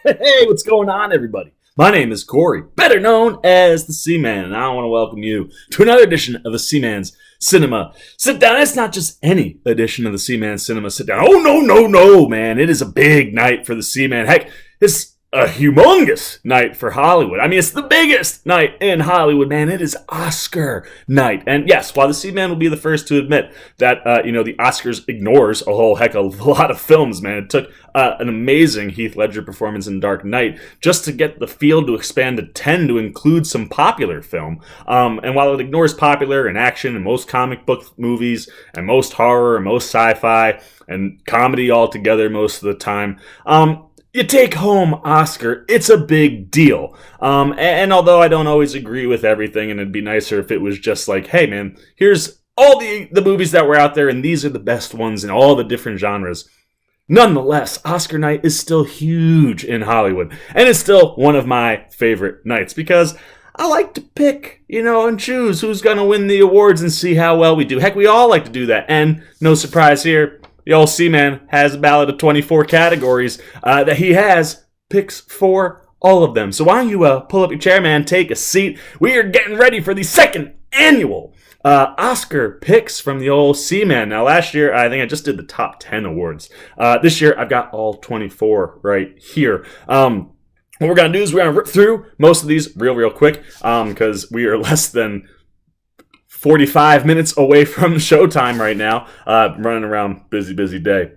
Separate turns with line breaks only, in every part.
Hey, what's going on, everybody? My name is Corey, better known as the Seaman, and I want to welcome you to another edition of the Seaman's Cinema Sit Down. It's not just any edition of the Seaman's Cinema Sit Down. Oh, no, man. It is a big night for the Seaman. Heck, it's a humongous night for Hollywood. I mean, it's the biggest night in Hollywood, man. It is Oscar night. And yes, while the Seaman will be the first to admit that, the Oscars ignores a whole heck of a lot of films, man. It took an amazing Heath Ledger performance in Dark Knight just to get the field to expand to 10 to include some popular film. And while it ignores popular and action and most comic book movies and most horror and most sci-fi and comedy altogether most of the time, you take home Oscar, it's a big deal. And although I don't always agree with everything, and it'd be nicer if it was just like, hey man, here's all the movies that were out there, and these are the best ones in all the different genres. Nonetheless, Oscar night is still huge in Hollywood, and it's still one of my favorite nights, because I like to pick, and choose who's going to win the awards and see how well we do. Heck, we all like to do that, and no surprise here, the old Seaman has a ballot of 24 categories that he has picks for all of them. So why don't you pull up your chair, man, take a seat. We are getting ready for the second annual Oscar picks from the old Seaman. Now, last year, I think I just did the top 10 awards. This year, I've got all 24 right here. What we're going to do is we're going to rip through most of these real quick because we are less than 45 minutes away from showtime right now, running around busy day.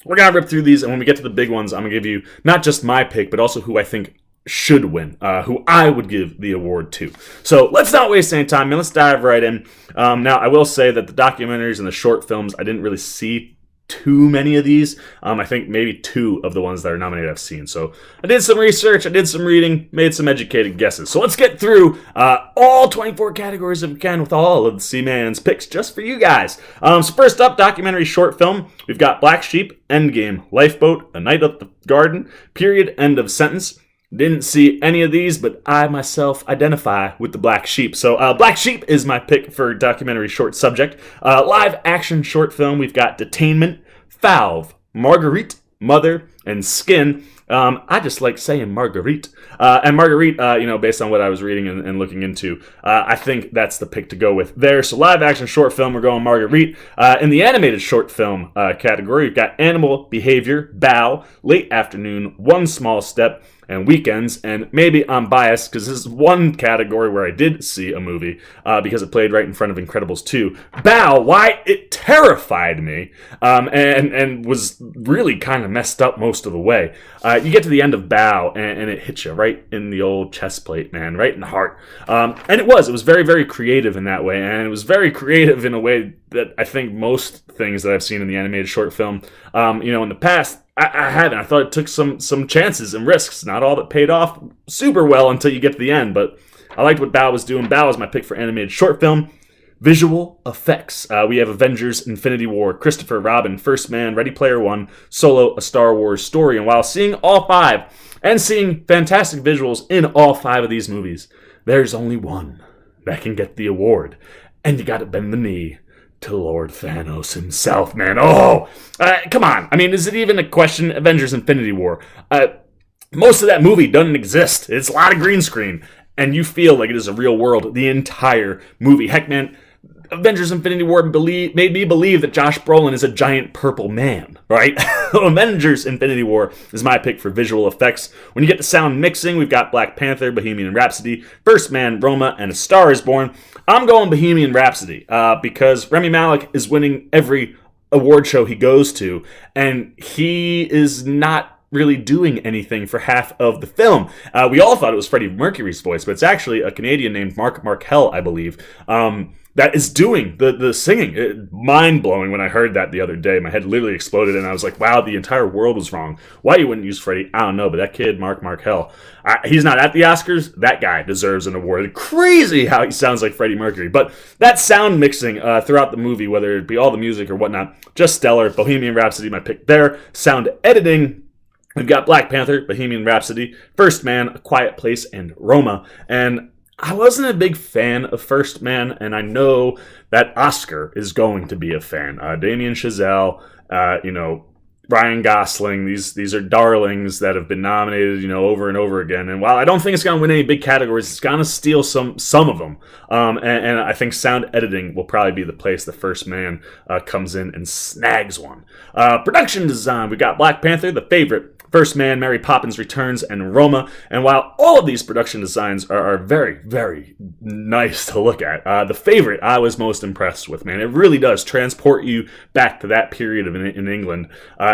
We're going to rip through these, and when we get to the big ones, I'm going to give you not just my pick, but also who I think should win, who I would give the award to. So let's not waste any time, man. Let's dive right in. Now, I will say that the documentaries and the short films, I didn't really see too many of these. I think maybe 2 of the ones that are nominated I've seen. So I did some research, I did some reading, made some educated guesses. So let's get through all 24 categories if we can with all of the Seaman's picks just for you guys. So first up, documentary short film. We've got Black Sheep, Endgame, Lifeboat, A Night at the Garden, Period, End of Sentence. Didn't see any of these, but I myself identify with the Black Sheep. So Black Sheep is my pick for documentary short subject. Live action short film, we've got Detainment, Valve, Marguerite, Mother, and Skin. I just like saying Marguerite. And Marguerite, based on what I was reading and looking into, I think that's the pick to go with there. So live action short film, we're going Marguerite. In the animated short film category, we've got Animal Behavior, Bow, Late Afternoon, One Small Step, and Weekends. And maybe I'm biased because this is one category where I did see a movie because it played right in front of Incredibles 2. Bow, why? It terrified me and was really kind of messed up most of the way. You get to the end of Bow and it hits you right in the old chest plate, man, right in the heart. And it was very creative in that way, and it was very creative in a way that I think most things that I've seen in the animated short film, in the past, I haven't. I thought it took some chances and risks. Not all that paid off super well until you get to the end, but I liked what Bao was doing. Bao is my pick for animated short film. Visual effects. We have Avengers, Infinity War, Christopher Robin, First Man, Ready Player One, Solo, A Star Wars Story. And while seeing all 5 and seeing fantastic visuals in all 5 of these movies, there's only one that can get the award. And you gotta bend the knee to Lord Thanos himself, man. Come on. I mean, is it even a question? Avengers Infinity War. Most of that movie doesn't exist. It's a lot of green screen, and you feel like it is a real world the entire movie. Heck, man, Avengers Infinity War made me believe that Josh Brolin is a giant purple man, right? Avengers Infinity War is my pick for visual effects. When you get to sound mixing, we've got Black Panther, Bohemian Rhapsody, First Man, Roma, and A Star is Born. I'm going Bohemian Rhapsody because Rami Malek is winning every award show he goes to, and he is not really doing anything for half of the film. We all thought it was Freddie Mercury's voice, but it's actually a Canadian named Mark Markel, I believe, that is doing the singing. Mind-blowing when I heard that the other day. My head literally exploded, and I was like, wow, the entire world was wrong. Why you wouldn't use Freddie? I don't know, but that kid, Mark Markel, he's not at the Oscars. That guy deserves an award. Crazy how he sounds like Freddie Mercury. But that sound mixing throughout the movie, whether it be all the music or whatnot, just stellar. Bohemian Rhapsody, my pick there. Sound editing, we've got Black Panther, Bohemian Rhapsody, First Man, A Quiet Place, and Roma. And I wasn't a big fan of First Man, and I know that Oscar is going to be a fan. Damien Chazelle, Ryan Gosling. These are darlings that have been nominated, over and over again. And while I don't think it's going to win any big categories, it's going to steal some of them. And I think sound editing will probably be the place the First Man comes in and snags one. Production design, we got Black Panther, The Favorite, First Man, Mary Poppins Returns, and Roma. And while all of these production designs are very, very nice to look at, The Favorite I was most impressed with, man. It really does transport you back to that period in England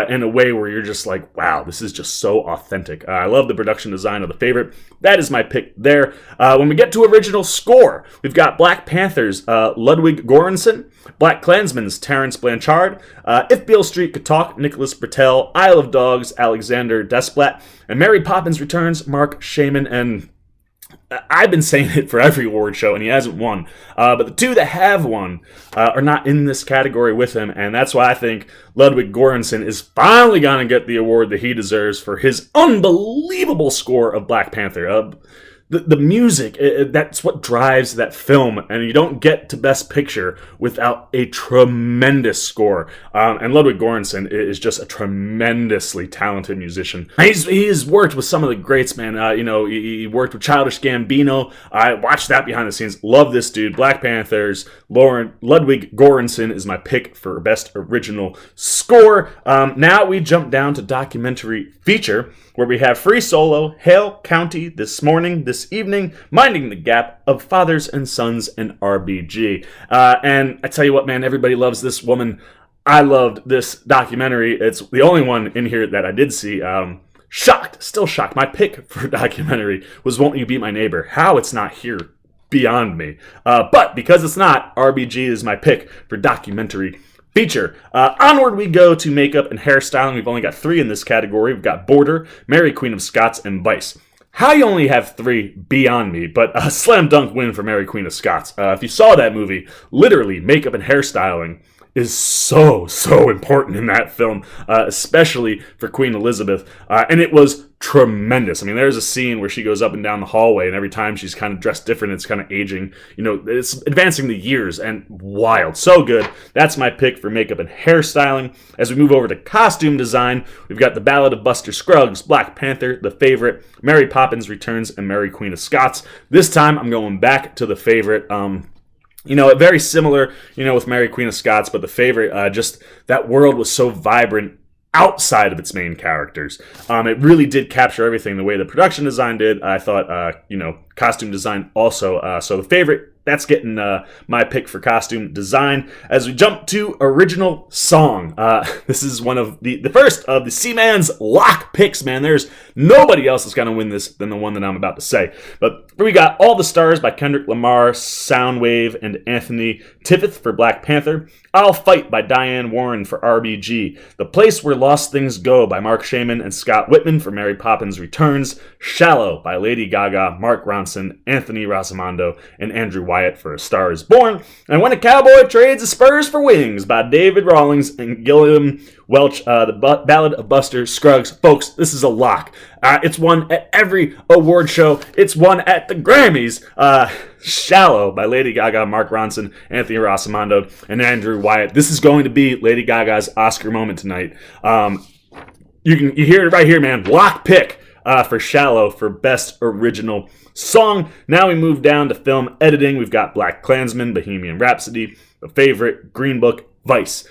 in a way where you're just like, wow, this is just so authentic. I love the production design of The Favorite. That is my pick there. When we get to original score, we've got Black Panther's Ludwig Göransson, Black Klansman's Terrence Blanchard, If Beale Street Could Talk, Nicholas Britell, Isle of Dogs, Alexander Desplat, and Mary Poppins Returns, Mark Shaman. And I've been saying it for every award show, and he hasn't won. But the two that have won are not in this category with him, and that's why I think Ludwig Göransson is finally going to get the award that he deserves for his unbelievable score of Black Panther. The music, that's what drives that film, and you don't get to Best Picture without a tremendous score. And Ludwig Göransson is just a tremendously talented musician. He's worked with some of the greats, man. He worked with Childish Gambino. I watched that behind the scenes. Love this dude. Black Panthers, Ludwig Göransson is my pick for Best Original Score. Now we jump down to documentary feature, where we have Free Solo, Hale County, This Morning, This Evening, Minding the Gap, Of Fathers and Sons, and RBG. And I tell you what, man, everybody loves this woman. I loved this documentary. It's the only one in here that I did see. Still shocked. My pick for documentary was Won't You Be My Neighbor? How it's not here, beyond me. But because it's not, RBG is my pick for documentary feature. Onward we go to makeup and hairstyling. We've only got 3 in this category. We've got Border, Mary Queen of Scots, and Vice. How you only have 3 beyond me, but a slam dunk win for Mary Queen of Scots. If you saw that movie, literally makeup and hairstyling is so important in that film, especially for Queen Elizabeth. And it was tremendous. I mean, there's a scene where she goes up and down the hallway, and every time she's kind of dressed different, it's kind of aging. It's advancing the years, and wild. So good. That's my pick for makeup and hairstyling. As we move over to costume design, we've got The Ballad of Buster Scruggs, Black Panther, The Favorite, Mary Poppins Returns, and Mary Queen of Scots. This time, I'm going back to The Favorite. Very similar, with Mary Queen of Scots, but The Favorite, just that world was so vibrant outside of its main characters. It really did capture everything the way the production design did. I thought, costume design also. So The Favorite, that's getting my pick for costume design. As we jump to original song, this is one of the first of the Seaman's lock picks, man. There's nobody else that's going to win this than the one that I'm about to say. But we got All the Stars by Kendrick Lamar, Soundwave, and Anthony Tiffith for Black Panther. I'll Fight by Diane Warren for RBG. The Place Where Lost Things Go by Mark Shaman and Scott Whitman for Mary Poppins Returns. Shallow by Lady Gaga, Mark Ronson, Anthony Rossimondo, and Andrew Wyatt for A Star Is Born. And When a Cowboy Trades His Spurs for Wings by David Rawlings and Gilliam Welch, the Ballad of Buster Scruggs. Folks, this is a lock. It's won at every award show. It's won at the Grammys. Shallow by Lady Gaga, Mark Ronson, Anthony Rossimondo, and Andrew Wyatt. This is going to be Lady Gaga's Oscar moment tonight. You hear it right here, man. Lock pick for Shallow for Best Original Song. Now we move down to film editing. We've got Black Klansman, Bohemian Rhapsody, The Favorite, Green Book, Vice.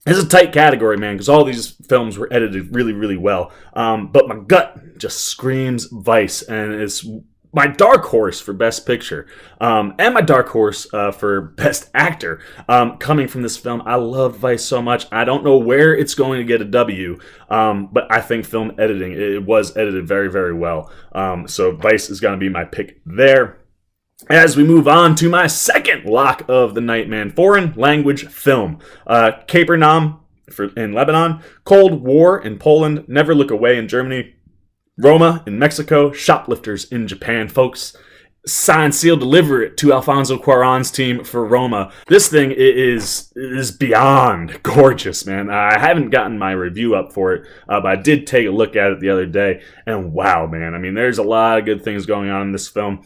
It's a tight category, man, because all these films were edited really, really well. But my gut just screams Vice, and it's my dark horse for Best Picture, and my dark horse for Best Actor coming from this film. I love Vice so much. I don't know where it's going to get a W, but I think film editing, it was edited very, very well. So Vice is going to be my pick there. As we move on to my second lock of the night, man, foreign language film. Capernaum in Lebanon, Cold War in Poland, Never Look Away in Germany, Roma in Mexico, Shoplifters in Japan. Folks, sign, seal, deliver it to Alfonso Cuarón's team for Roma. This thing is beyond gorgeous, man. I haven't gotten my review up for it, but I did take a look at it the other day, and wow, man. I mean, there's a lot of good things going on in this film.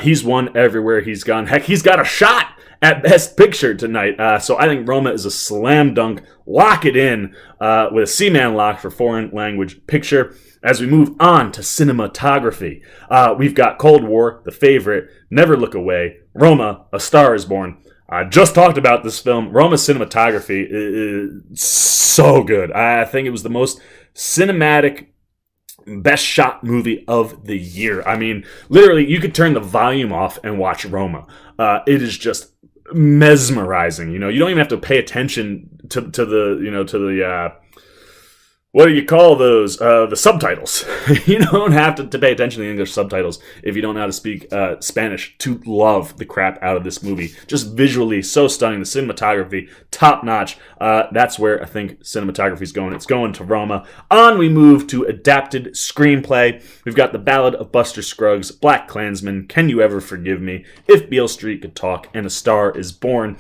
He's won everywhere he's gone. Heck, he's got a shot at Best Picture tonight. So I think Roma is a slam dunk. Lock it in with a C-Man lock for foreign language picture. As we move on to cinematography, we've got Cold War, The Favorite, Never Look Away, Roma, A Star Is Born. I just talked about this film. Roma's cinematography is so good. I think it was the most cinematic, best shot movie of the year. I mean, literally, you could turn the volume off and watch Roma. It is just mesmerizing. You don't even have to pay attention to the what do you call those? The subtitles. You don't have to pay attention to the English subtitles if you don't know how to speak Spanish to love the crap out of this movie. Just visually so stunning. The cinematography, top notch. That's where I think cinematography is going. It's going to Roma. On we move to adapted screenplay. We've got The Ballad of Buster Scruggs, Black Klansman, Can You Ever Forgive Me, If Beale Street Could Talk, and A Star Is Born.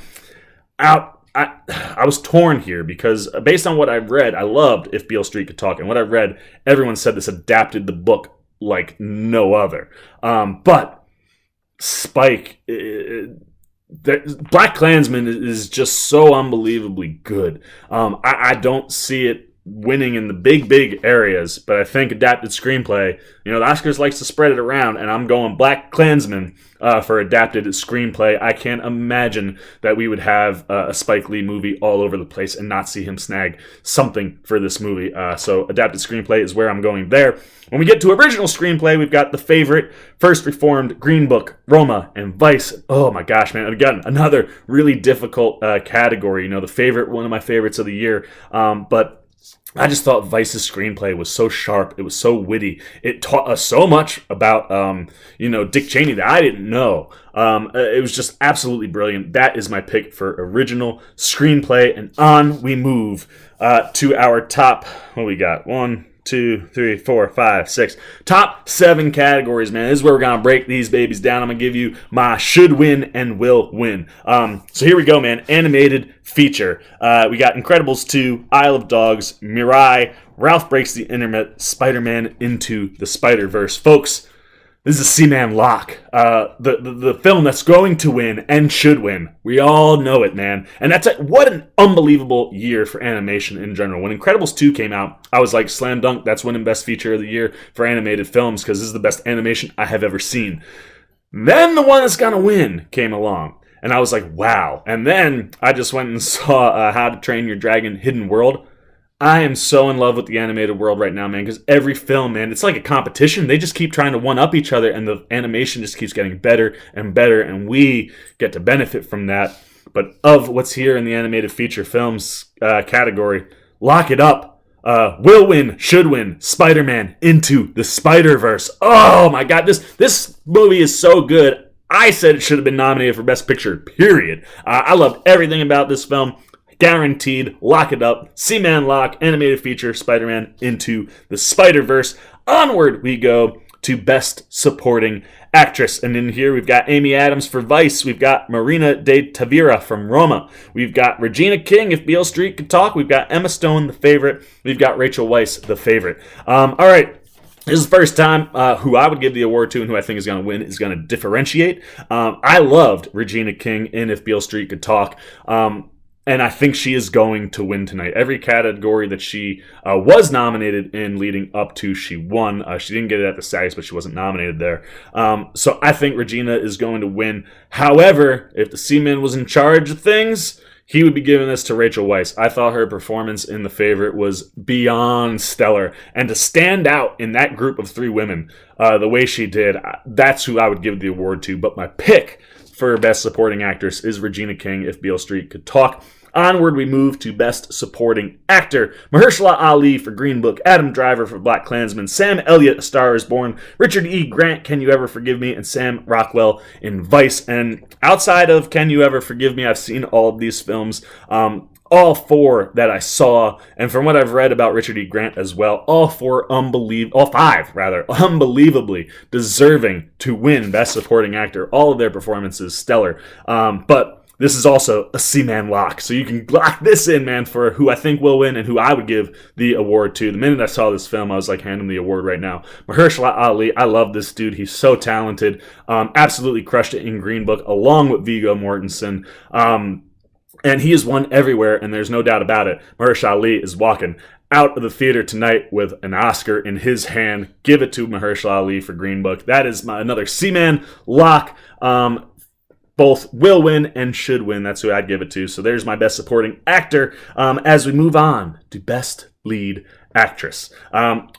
I was torn here because based on what I've read, I loved If Beale Street Could Talk. And what I've read, everyone said this adapted the book like no other. But Spike, Black Klansman is just so unbelievably good. I don't see it winning in the big areas, but I think adapted screenplay, the Oscars likes to spread it around, and I'm going Black Klansman for adapted screenplay. I can't imagine that we would have a Spike Lee movie all over the place and not see him snag something for this movie. So adapted screenplay is where I'm going there. When we get to original screenplay, we've got The Favorite, First Reformed, Green Book, Roma, and Vice. Oh my gosh, man. Again, another really difficult category. The Favorite, one of my favorites of the year. But I just thought Vice's screenplay was so sharp. It was so witty. It taught us so much about, Dick Cheney that I didn't know. It was just absolutely brilliant. That is my pick for original screenplay. And on we move to our top, what we got? 1, 2, 3, 4, 5, 6. Top 7 categories, man. This is where we're going to break these babies down. I'm going to give you my should win and will win. So here we go, man. Animated feature. We got Incredibles 2, Isle of Dogs, Mirai, Ralph Breaks the Internet, Spider-Man Into the Spider-Verse. Folks, this is a C-Man lock. The film that's going to win and should win. We all know it, man. And what an unbelievable year for animation in general. When Incredibles 2 came out, I was like, slam dunk, that's winning Best Feature of the Year for animated films because this is the best animation I have ever seen. Then the one that's going to win came along. And I was like, wow. And then I just went and saw How to Train Your Dragon Hidden World. I am so in love with the animated world right now, man, because every film, man, it's like a competition. They just keep trying to one-up each other, and the animation just keeps getting better and better, and we get to benefit from that. But of what's here in the animated feature films category, lock it up. Will win, should win, Spider-Man Into the Spider-Verse. Oh, my God, this movie is so good. I said it should have been nominated for Best Picture, period. I loved everything about this film. Guaranteed, lock it up. C-Man lock, animated feature, Spider-Man Into the Spider-Verse. Onward we go to Best Supporting Actress. And in here we've got Amy Adams for Vice. We've got Marina de Tavira from Roma. We've got Regina King, If Beale Street Could Talk. We've got Emma Stone, The Favorite. We've got Rachel Weisz, The Favorite. All right. This is the first time who I would give the award to and who I think is going to win is going to differentiate. I loved Regina King in If Beale Street Could Talk. And I think she is going to win tonight. Every category that she was nominated in leading up to, she won. She didn't get it at the SAGs, but she wasn't nominated there. So I think Regina is going to win. However, if the Seaman was in charge of things, he would be giving this to Rachel Weisz. I thought her performance in The Favorite was beyond stellar. And to stand out in that group of 3 women the way she did, that's who I would give the award to. But my pick for Best Supporting Actress is Regina King, If Beale Street Could Talk. Onward we move to Best Supporting Actor. Mahershala Ali for Green Book, Adam Driver for Black Klansman, Sam Elliott, A Star Is Born, Richard E. Grant, Can You Ever Forgive Me, and Sam Rockwell in Vice. And outside of Can You Ever Forgive Me, I've seen all of these films. all four that I saw, and from what I've read about Richard E. Grant as well, all five unbelievably deserving to win Best Supporting Actor. All of their performances stellar. But this is also a C-Man lock, so you can lock this in, man, for who I think will win and who I would give the award to. The minute I saw this film, I was like, hand him the award right now. Mahershala Ali, I love this dude. He's so talented. Absolutely crushed it in Green Book, along with Viggo Mortensen. And he has won everywhere, and there's no doubt about it. Mahershala Ali is walking out of the theater tonight with an Oscar in his hand. Give it to Mahershala Ali for Green Book. That is another C-Man lock. Both will win and should win. That's who I'd give it to. So there's my Best Supporting Actor. As we move on to Best Lead Actress.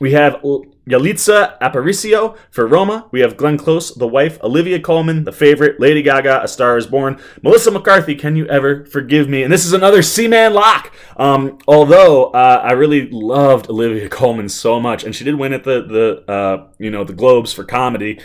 We have Yalitza Aparicio for Roma. We have Glenn Close, The Wife. Olivia Colman, The Favorite. Lady Gaga, A Star is Born. Melissa McCarthy, Can You Ever Forgive Me? And this is another C-Man lock. Although I really loved Olivia Colman so much, and she did win at the Globes for comedy.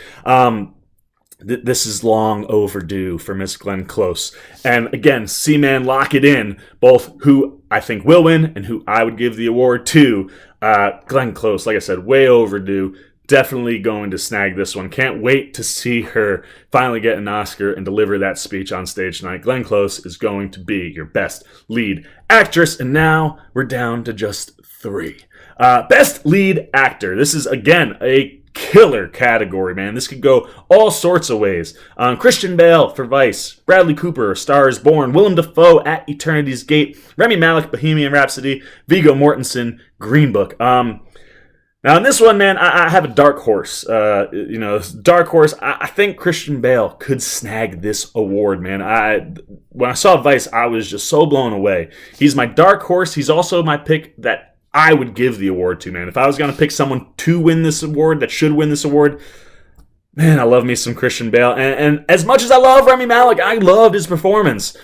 This is long overdue for Miss Glenn Close. And again, C-Man, lock it in. Both who I think will win and who I would give the award to. Glenn Close, like I said, way overdue. Definitely going to snag this one. Can't wait to see her finally get an Oscar and deliver that speech on stage tonight. Glenn Close is going to be your Best Lead Actress. And now we're down to just 3. Best Lead Actor. This is, again, a killer category, man. This could go all sorts of ways. Christian Bale for Vice, Bradley Cooper, A Star is Born, Willem Dafoe, At Eternity's Gate, Rami Malek, Bohemian Rhapsody, Viggo Mortensen, Green Book. Now in this one, man, I have a dark horse. Dark horse. I think Christian Bale could snag this award, man. When I saw Vice, I was just so blown away. He's my dark horse. He's also my pick that I would give the award to, man. If I was going to pick someone to win this award, that should win this award, man, I love me some Christian Bale. And as much as I love Rami Malek, I loved his performance.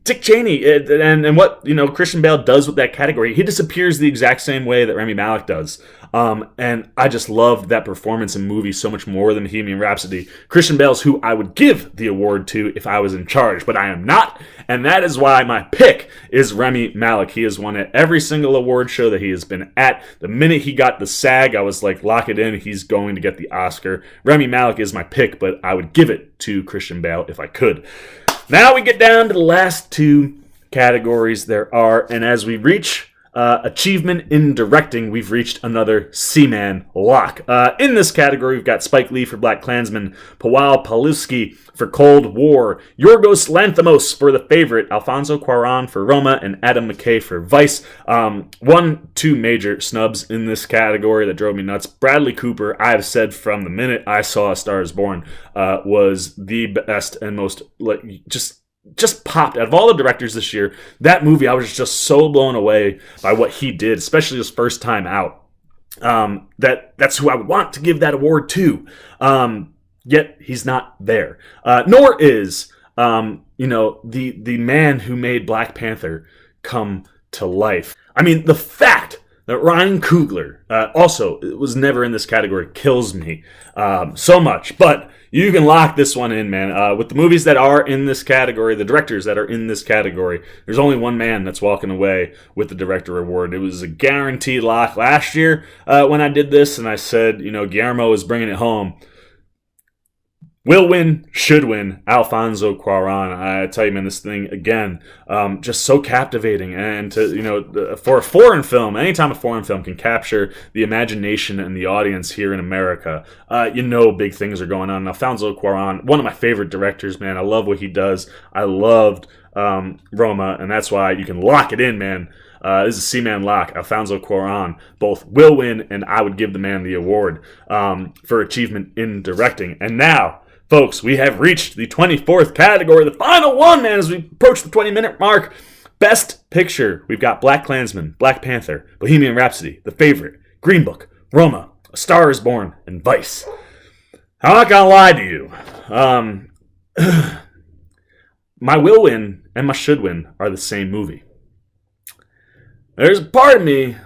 Dick Cheney and what Christian Bale does with that category, he disappears the exact same way that Rami Malek does. And I just loved that performance in movies so much more than Bohemian Rhapsody. Christian Bale's who I would give the award to if I was in charge, but I am not, and that is why my pick is Rami Malek. He has won at every single award show that he has been at. The minute he got the SAG, I was like, lock it in, he's going to get the Oscar. Rami Malek is my pick, but I would give it to Christian Bale if I could. Now we get down to the last 2 categories there are, and as we reach achievement in directing, we've reached another C-Man lock. In this category, we've got Spike Lee for BlacKkKlansman, Powell Pawlowski for Cold War, Yorgos Lanthimos for The Favorite, Alfonso Cuarón for Roma, and Adam McKay for Vice. 2 major snubs in this category that drove me nuts. Bradley Cooper, I have said from the minute I saw A Star is Born, was the best and most just popped out of all the directors this year. That movie, I was just so blown away by what he did, especially his first time out. That's who I would want to give that award to. Yet he's not there. Nor is the man who made Black Panther come to life. I mean, the fact that Ryan Coogler also was never in this category kills me so much. But you can lock this one in, man. With the movies that are in this category, the directors that are in this category, there's only one man that's walking away with the director award. It was a guaranteed lock last year when I did this, and I said, Guillermo is bringing it home. Will win, should win, Alfonso Cuarón. I tell you, man, this thing, again, just so captivating. And for a foreign film, anytime a foreign film can capture the imagination and the audience here in America, big things are going on. Alfonso Cuarón, one of my favorite directors, man. I love what he does. I loved Roma, and that's why you can lock it in, man. This is a C-Man lock. Alfonso Cuarón both will win, and I would give the man the award for achievement in directing. And now, folks, we have reached the 24th category, the final one, man, as we approach the 20-minute mark. Best Picture. We've got BlacKkKlansman, Black Panther, Bohemian Rhapsody, The Favorite, Green Book, Roma, A Star is Born, and Vice. I'm not going to lie to you. My will win and my should win are the same movie. There's a part of me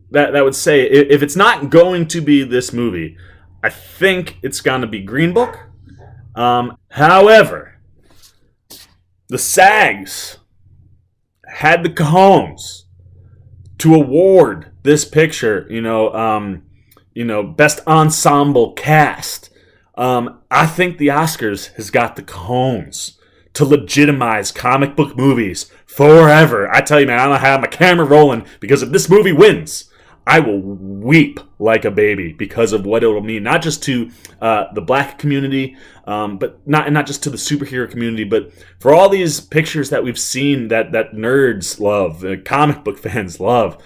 that would say, if it's not going to be this movie, I think it's going to be Green Book. However, the SAGs had the cojones to award this picture, best ensemble cast. I think the Oscars has got the cojones to legitimize comic book movies forever. I tell you, man, I'm gonna have my camera rolling, because if this movie wins, I will weep like a baby because of what it will mean, not just to the black community, but not just to the superhero community, but for all these pictures that we've seen that nerds love, comic book fans love.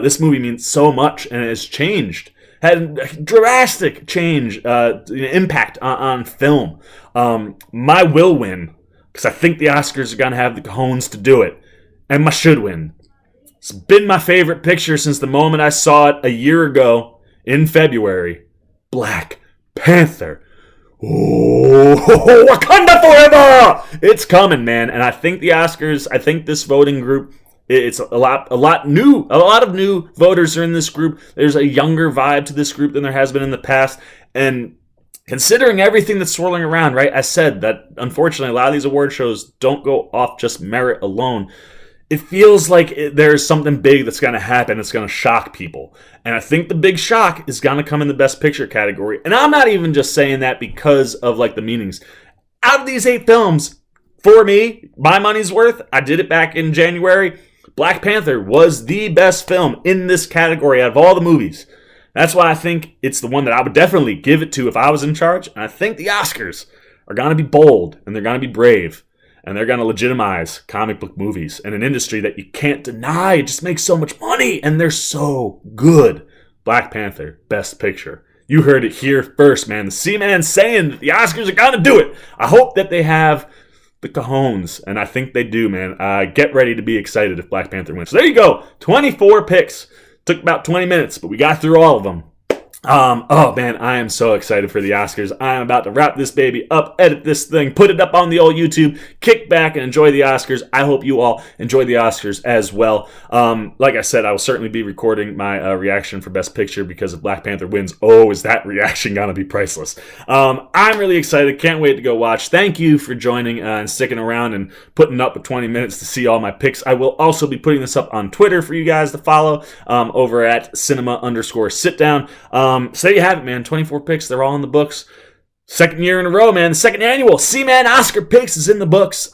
This movie means so much, and it has changed, had a drastic change, impact on film. My will win, because I think the Oscars are going to have the cojones to do it, and my should win. It's been my favorite picture since the moment I saw it a year ago in February. Black Panther. Oh, Wakanda forever! It's coming, man. And I think the Oscars, I think this voting group, it's a lot of new voters are in this group. There's a younger vibe to this group than there has been in the past. And considering everything that's swirling around, right? I said that unfortunately a lot of these award shows don't go off just merit alone. It feels like there's something big that's going to happen that's going to shock people. And I think the big shock is going to come in the Best Picture category. And I'm not even just saying that because of like the meanings. Out of these 8 films, for me, my money's worth, I did it back in January, Black Panther was the best film in this category out of all the movies. That's why I think it's the one that I would definitely give it to if I was in charge. And I think the Oscars are going to be bold, and they're going to be brave. And they're going to legitimize comic book movies in an industry that you can't deny. It just makes so much money, and they're so good. Black Panther, Best Picture. You heard it here first, man. The C-Man's saying that the Oscars are going to do it. I hope that they have the cojones, and I think they do, man. Get ready to be excited if Black Panther wins. So there you go. 24 picks. Took about 20 minutes, but we got through all of them. Oh man, I am so excited for the Oscars. I am about to wrap this baby up, edit this thing, put it up on the old YouTube, kick back and enjoy the Oscars. I hope you all enjoy the Oscars as well. Like I said, I will certainly be recording my reaction for Best Picture, because if Black Panther wins, oh, is that reaction gonna be priceless. I'm really excited. Can't wait to go watch. Thank you for joining and sticking around and putting up with 20 minutes to see all my picks. I will also be putting this up on Twitter for you guys to follow, over at cinema_sitdown. So there you have it, man. 24 picks. They're all in the books. Second year in a row, man. The second annual C-Man Oscar Picks is in the books.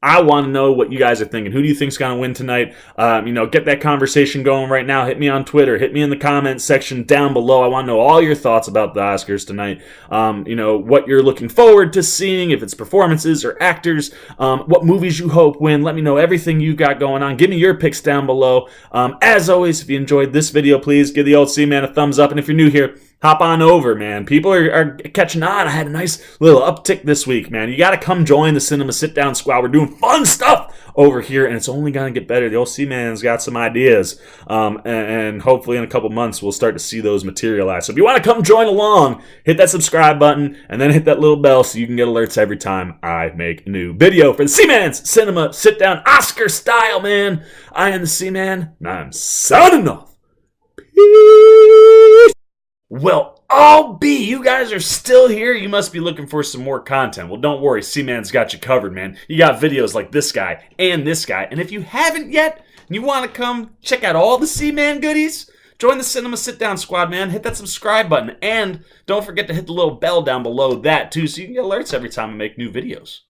I want to know what you guys are thinking. Who do you think's going to win tonight? Get that conversation going right now. Hit me on Twitter. Hit me in the comments section down below. I want to know all your thoughts about the Oscars tonight. What you're looking forward to seeing, if it's performances or actors, what movies you hope win. Let me know everything you got going on. Give me your picks down below. As always, if you enjoyed this video, please give the old C-Man a thumbs up. And if you're new here, hop on over, man. People are catching on. I had a nice little uptick this week, man. You got to come join the Cinema Sit-Down Squad. We're doing fun stuff over here, and it's only going to get better. The old C-Man's got some ideas, and hopefully in a couple months we'll start to see those materialize. So if you want to come join along, hit that subscribe button, and then hit that little bell so you can get alerts every time I make a new video for the C-Man's Cinema Sit-Down Oscar style, man. I am the C-Man, and I'm signing off. Peace. Well, you guys are still here. You must be looking for some more content. Well, don't worry. C-Man's got you covered, man. You got videos like this guy and this guy. And if you haven't yet, and you want to come check out all the C-Man goodies, join the Cinema Sit-Down Squad, man. Hit that subscribe button. And don't forget to hit the little bell down below that, too, so you can get alerts every time I make new videos.